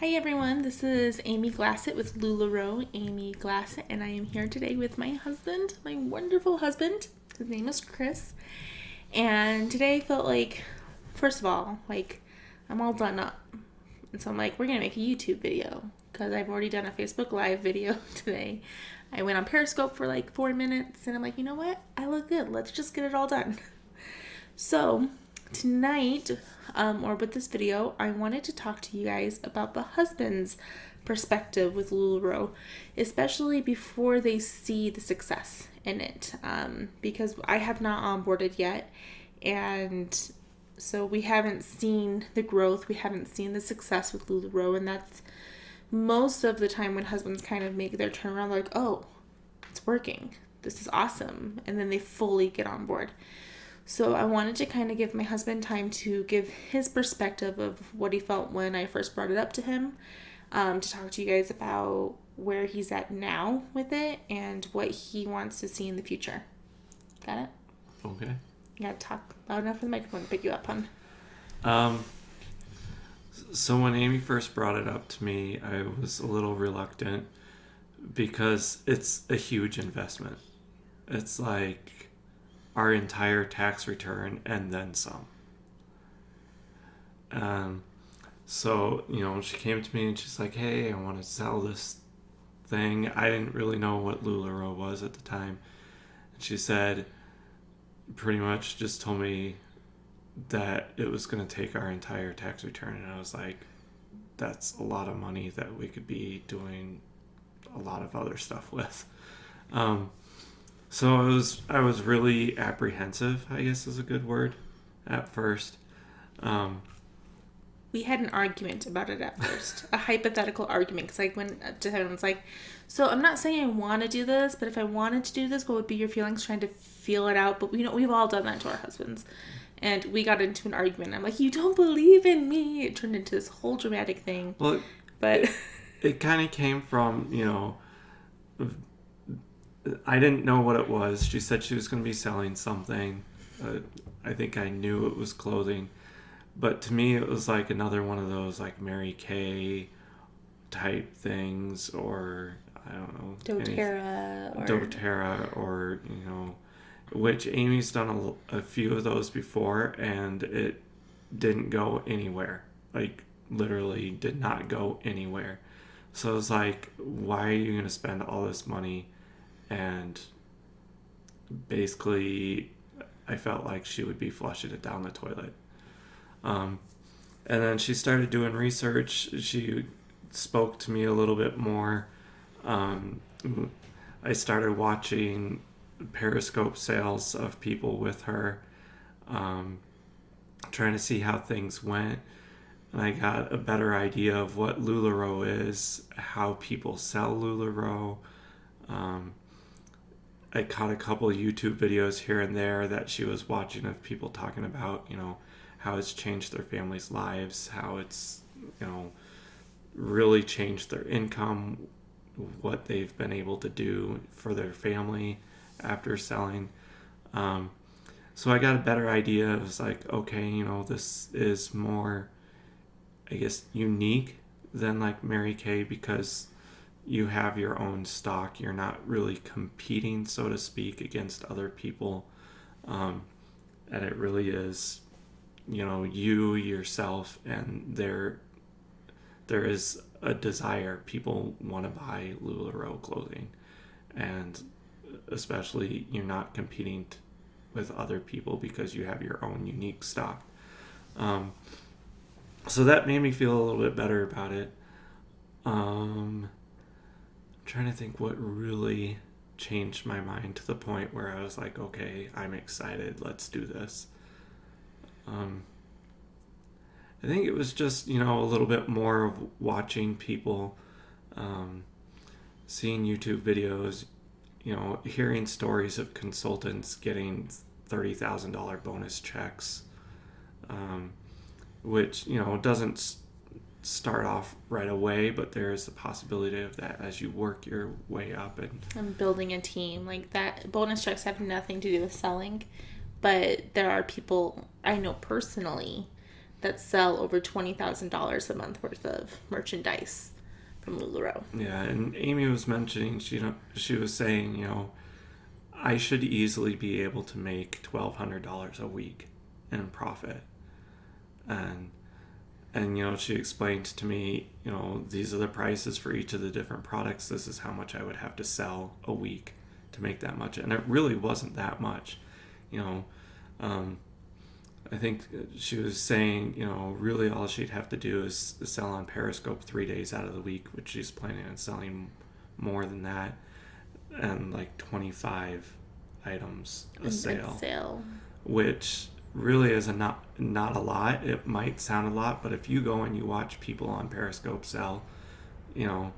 Hi everyone, this is Amy Glassett with LuLaRoe, Amy Glassett, and I am here today with my husband, my wonderful husband. His name is Chris. And today I felt like, first of all, I'm all done up. And so I'm like, we're going to make a YouTube video because I've already done a Facebook Live video today. I went on Periscope for 4 minutes and I'm like, you know what? I look good. Let's just get it all done. So tonight, or with this video, I wanted to talk to you guys about the husband's perspective with LuLaRoe, especially before they see the success in it, because I have not onboarded yet, and so we haven't seen the growth, we haven't seen the success with LuLaRoe, and that's most of the time when husbands kind of make their turnaround, like, oh, it's working, this is awesome, and then they fully get on board. So I wanted to kind of give my husband time to give his perspective of what he felt when I first brought it up to him, to talk to you guys about where he's at now with it and what he wants to see in the future. Got it? Okay. You gotta talk loud enough for the microphone to pick you up, hon. So when Amy first brought it up to me, I was a little reluctant because it's a huge investment. It's like our entire tax return and then some. So, she came to me and she's like, hey, I want to sell this thing. I didn't really know what LuLaRoe was at the time. And she said, pretty much just told me that it was going to take our entire tax return. And I was like, that's a lot of money that we could be doing a lot of other stuff with. So I was really apprehensive, I guess is a good word, at first. We had an argument about it at first, a hypothetical argument, because I went up to him and was like, so I'm not saying I want to do this, but if I wanted to do this, what would be your feelings? Trying to feel it out, but we've all done that to our husbands. And we got into an argument. I'm like, you don't believe in me. It turned into this whole dramatic thing. Well, but it kind of came from, I didn't know what it was. She said she was going to be selling something. I think I knew it was clothing. But to me, it was like another one of those Mary Kay type things, or I don't know. doTERRA or which Amy's done a few of those before, and it didn't go anywhere. Literally did not go anywhere. So I was like, why are you going to spend all this money? And basically, I felt like she would be flushing it down the toilet. And then she started doing research. She spoke to me a little bit more. I started watching Periscope sales of people with her, trying to see how things went. And I got a better idea of what LuLaRoe is, how people sell LuLaRoe. I caught a couple of YouTube videos here and there that she was watching of people talking about, how it's changed their families' lives, how it's, really changed their income, what they've been able to do for their family after selling. So I got a better idea. It was like, okay, this is more, I guess, unique than Mary Kay because you have your own stock. You're not really competing, so to speak, against other people. And it really is, you, yourself, and there is a desire. People want to buy LuLaRoe clothing. And especially you're not competing with other people because you have your own unique stock. So that made me feel a little bit better about it. I'm trying to think what really changed my mind to the point where I was like, okay, I'm excited, let's do this. I think it was just, a little bit more of watching people, seeing YouTube videos, hearing stories of consultants getting $30,000 bonus checks, which, doesn't start off right away, but there is the possibility of that as you work your way up and building a team that. Bonus checks have nothing to do with selling, but there are people I know personally that sell over $20,000 a month worth of merchandise from LuLaRoe. Yeah, and Amy was mentioning, she was saying, I should easily be able to make $1,200 a week in profit. And she explained to me, these are the prices for each of the different products. This is how much I would have to sell a week to make that much. And it really wasn't that much. I think she was saying, really all she'd have to do is sell on Periscope 3 days out of the week, which she's planning on selling more than that, and like 25 items a sale, which really is not a lot. It might sound a lot, but if you go and you watch people on Periscope sell, they're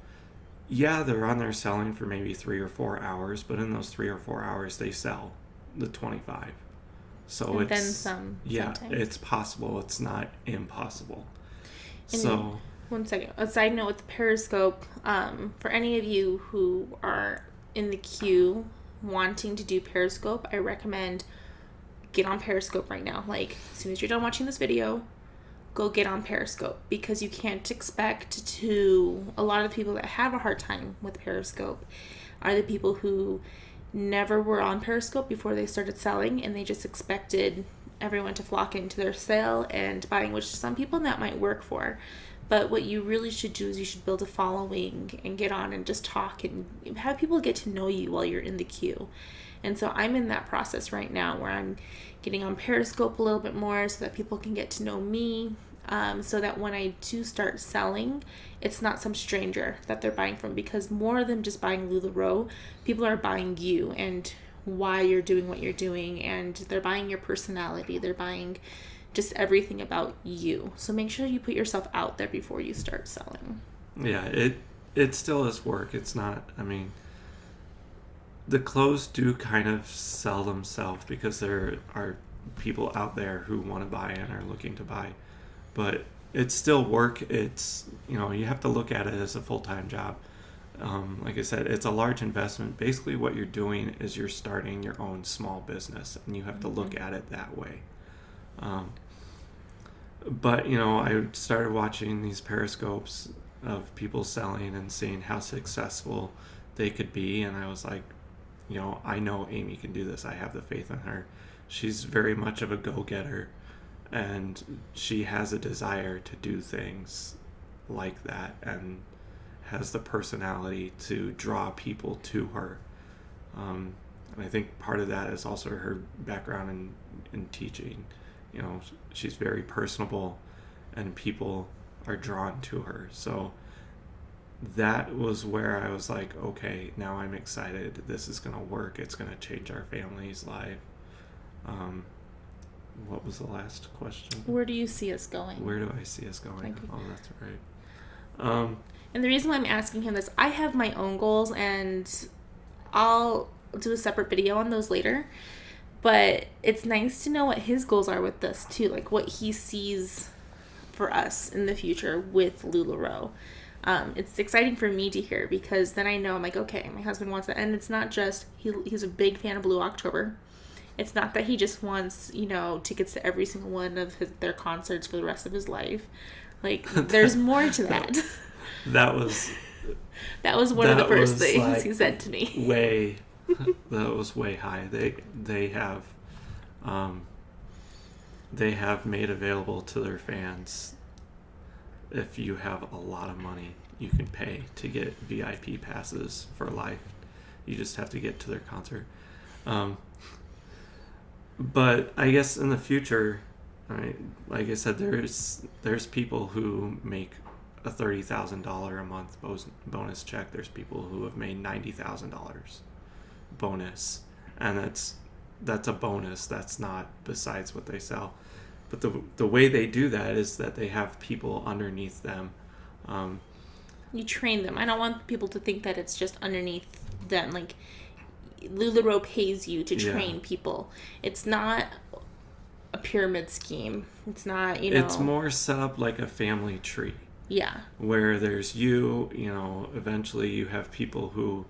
on there selling for maybe 3 or 4 hours, but in those 3 or 4 hours they sell the 25. So and then some. Yeah, sometimes. It's possible. It's not impossible. And so 1 second. A side note with the Periscope, for any of you who are in the queue wanting to do Periscope, I recommend get on Periscope right now. Like, as soon as you're done watching this video, go get on Periscope, because you can't expect to. A lot of the people that have a hard time with Periscope are the people who never were on Periscope before they started selling, and they just expected everyone to flock into their sale and buying, which some people that might work for. But what you really should do is you should build a following and get on and just talk and have people get to know you while you're in the queue. And so I'm in that process right now where I'm getting on Periscope a little bit more so that people can get to know me, so that when I do start selling, it's not some stranger that they're buying from, because more than just buying LuLaRoe, people are buying you and why you're doing what you're doing, and they're buying your personality. They're buying just everything about you. So make sure you put yourself out there before you start selling. Yeah, it still is work. It's not, the clothes do kind of sell themselves because there are people out there who want to buy and are looking to buy. But it's still work. It's, you have to look at it as a full-time job. Like I said, it's a large investment. Basically what you're doing is you're starting your own small business, and you have to look at it that way. But, I started watching these Periscopes of people selling and seeing how successful they could be, and I was like, I know Amy can do this. I have the faith in her. She's very much of a go-getter, and she has a desire to do things like that and has the personality to draw people to her. And I think part of that is also her background in teaching. She's very personable, and people are drawn to her. So that was where I was like, okay, now I'm excited. This is going to work. It's going to change our family's life. What was the last question? Where do you see us going? Where do I see us going? Oh, that's right. And the reason why I'm asking him this, I have my own goals, and I'll do a separate video on those later. But it's nice to know what his goals are with this too, like what he sees for us in the future with LuLaRoe. It's exciting for me to hear, because then I know, I'm like, okay, my husband wants that. And it's not just, he's a big fan of Blue October. It's not that he just wants, tickets to every single one of their concerts for the rest of his life. Like, there's more to that. That was one of the first things he said to me. That was way high. They have made available to their fans, if you have a lot of money, you can pay to get VIP passes for life. You just have to get to their concert. But I guess in the future, like I said, there's people who make a $30,000 a month bonus check. There's people who have made $90,000 bonus, and that's a bonus. That's not besides what they sell. But the way they do that is that they have people underneath them. You train them. I don't want people to think that it's just underneath them. Like, LuLaRoe pays you to train people. It's not a pyramid scheme. It's not, It's more set up like a family tree. Yeah. Where there's eventually you have people who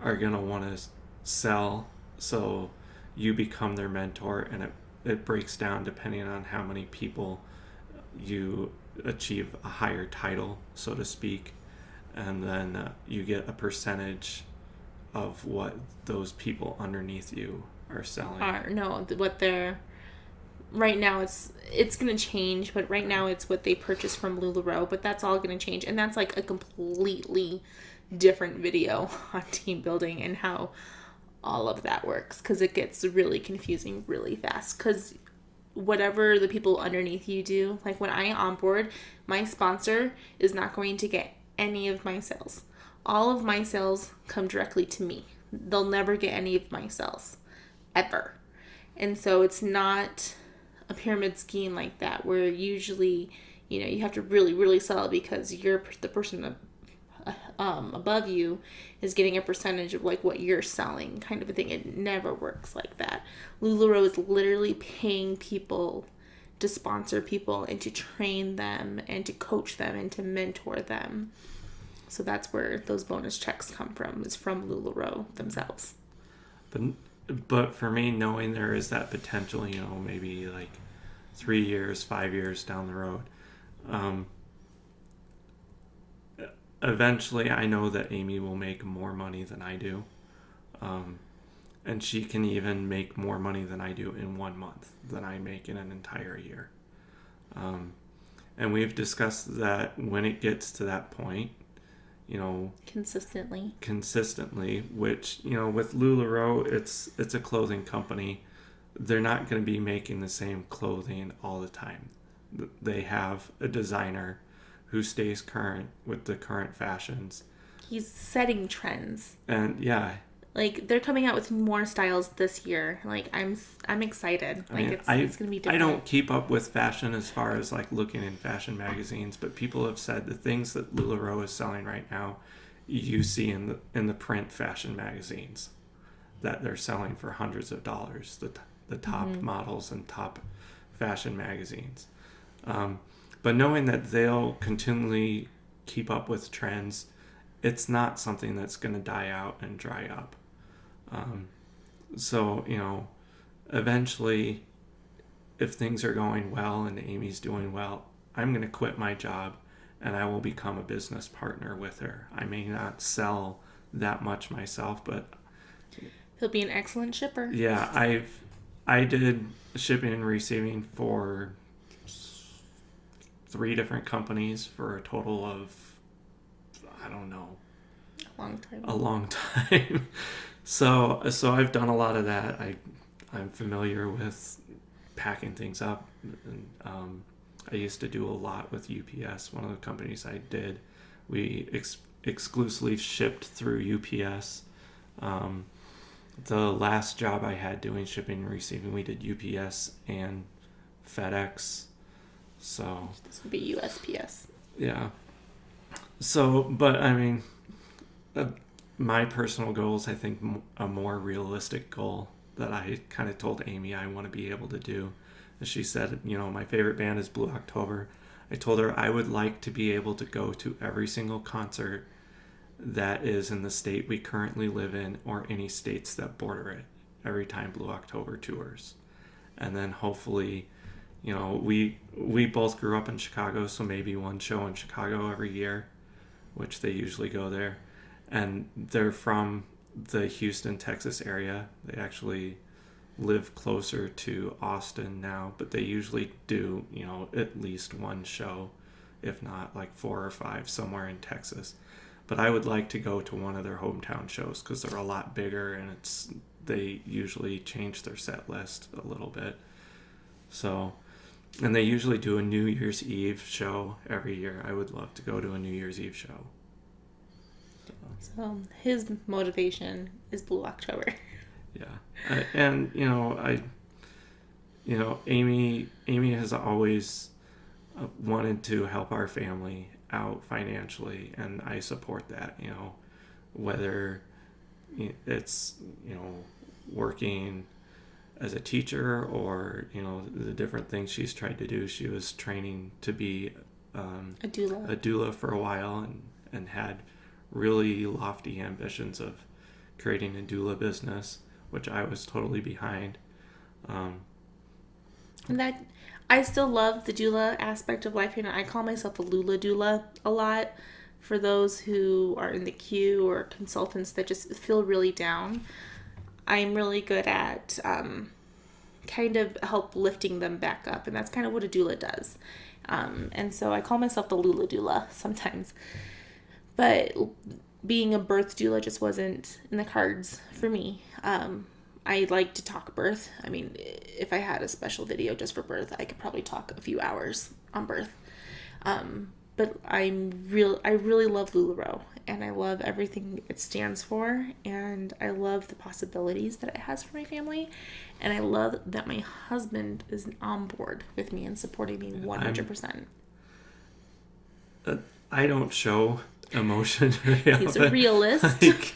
are going to want to sell, so you become their mentor, and it breaks down depending on how many people you achieve a higher title, so to speak, and then you get a percentage of what those people underneath you are selling. What they're right now. It's gonna change, but right now it's what they purchase from LuLaRoe. But that's all gonna change, and that's like a completely different video on team building and how all of that works, because it gets really confusing really fast. Because whatever the people underneath you do, like when I onboard, my sponsor is not going to get any of my sales. All of my sales come directly to me. They'll never get any of my sales ever. And so it's not a pyramid scheme like that, where usually, you have to really, really sell because you're the person above you is getting a percentage of like what you're selling, kind of a thing. It never works like that. LuLaRoe is literally paying people to sponsor people and to train them and to coach them and to mentor them. So that's where those bonus checks come from, is from LuLaRoe themselves. But for me, knowing there is that potential, maybe like 3 years, 5 years down the road, eventually I know that Amy will make more money than I do. And she can even make more money than I do in 1 month than I make in an entire year. And we've discussed that when it gets to that point, consistently, which, with LuLaRoe, it's a clothing company. They're not going to be making the same clothing all the time. They have a designer who stays current with the current fashions. He's setting trends. And yeah, like they're coming out with more styles this year. Like I'm excited. It's going to be different. I don't keep up with fashion as far as like looking in fashion magazines, but people have said the things that LuLaRoe is selling right now, you see in the print fashion magazines, that they're selling for hundreds of dollars. The top models and top fashion magazines. But knowing that they'll continually keep up with trends, it's not something that's going to die out and dry up. So, eventually, if things are going well and Amy's doing well, I'm going to quit my job and I will become a business partner with her. I may not sell that much myself, but he'll be an excellent shipper. Yeah, I did shipping and receiving for 3 different companies for a total of, I don't know, a long time. So I've done a lot of that. I'm familiar with packing things up. And, I used to do a lot with UPS. One of the companies I did, we exclusively shipped through UPS. The last job I had doing shipping and receiving, we did UPS and FedEx. So this would be USPS. Yeah. So, but I mean, my personal goals, I think a more realistic goal that I kind of told Amy I want to be able to do. As she said, my favorite band is Blue October. I told her I would like to be able to go to every single concert that is in the state we currently live in or any states that border it every time Blue October tours. And then hopefully, we both grew up in Chicago, so maybe one show in Chicago every year, which they usually go there. And they're from the Houston, Texas area. They actually live closer to Austin now, but they usually do, at least one show, if not like 4 or 5 somewhere in Texas. But I would like to go to one of their hometown shows because they're a lot bigger and they usually change their set list a little bit. So, and they usually do a New Year's Eve show every year. I would love to go to a New Year's Eve show. So his motivation is Blue October. Yeah. And, Amy has always wanted to help our family out financially, and I support that, whether it's, working as a teacher or, the different things she's tried to do. She was training to be a doula for a while and had really lofty ambitions of creating a doula business, which I was totally behind. And that I still love the doula aspect of life. You know, I call myself a Lula doula a lot for those who are in the queue or consultants that just feel really down. I'm really good at kind of help lifting them back up, and that's kind of what a doula does. And so I call myself the Lula doula sometimes. But being a birth doula just wasn't in the cards for me. I like to talk birth. I mean, if I had a special video just for birth, I could probably talk a few hours on birth. But I really love LuLaRoe, and I love everything it stands for, and I love the possibilities that it has for my family, and I love that my husband is on board with me and supporting me 100%. I don't show emotion very He's often. a realist. Like,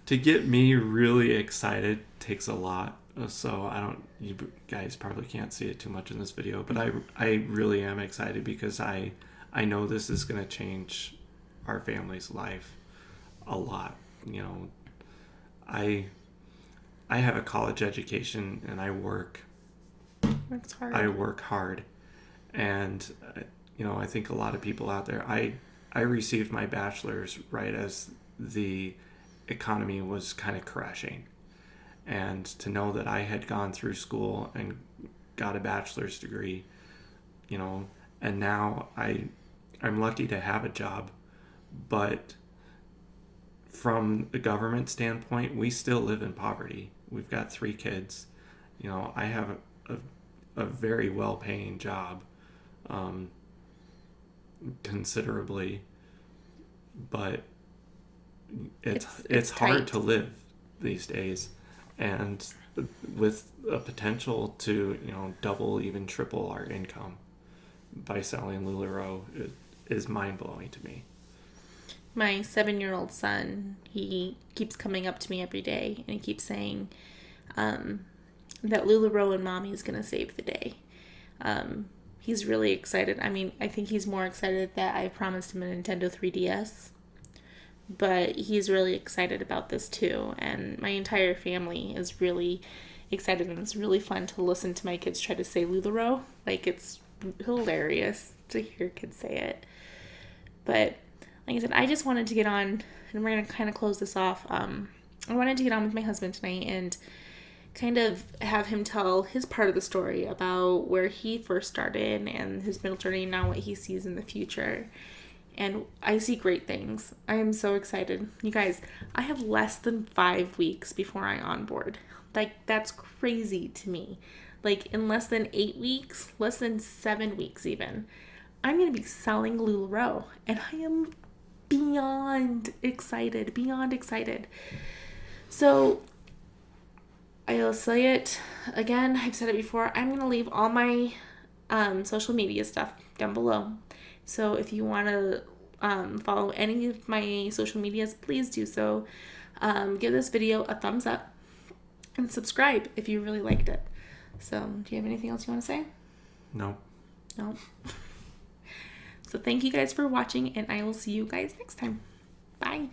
to get me really excited takes a lot. So you guys probably can't see it too much in this video, but I really am excited because I know this is going to change our family's life a lot. You know, I have a college education and I work hard. And, you know, I think a lot of people out there, I received my bachelor's right as the economy was kind of crashing. And to know that I had gone through school and got a bachelor's degree, you know, and now I'm lucky to have a job, but from the government standpoint, we still live in poverty. We've got 3 kids. You know, I have a very well-paying job, considerably, but it's hard to live these days, and with a potential to, you know, double, even triple our income by selling LuLaRoe is mind-blowing to me. My 7-year-old son, he keeps coming up to me every day, and he keeps saying that LuLaRoe and Mommy is going to save the day. He's really excited. I mean, I think he's more excited that I promised him a Nintendo 3DS, but he's really excited about this too, and my entire family is really excited, and it's really fun to listen to my kids try to say LuLaRoe. Like, it's hilarious to hear kids say it. But like I said, I just wanted to get on, and we're going to kind of close this off. I wanted to get on with my husband tonight and kind of have him tell his part of the story about where he first started and his middle journey, and now what he sees in the future. And I see great things. I am so excited. You guys, I have less than 5 weeks before I onboard. Like, that's crazy to me. Like, in less than 8 weeks, less than 7 weeks even, I'm going to be selling LuLaRoe. And I am beyond excited. So, I'll say it again. I've said it before. I'm going to leave all my social media stuff down below. So if you want to follow any of my social medias, please do so. Give this video a thumbs up and subscribe if you really liked it. So, do you have anything else you want to say? No. So thank you guys for watching, and I will see you guys next time. Bye.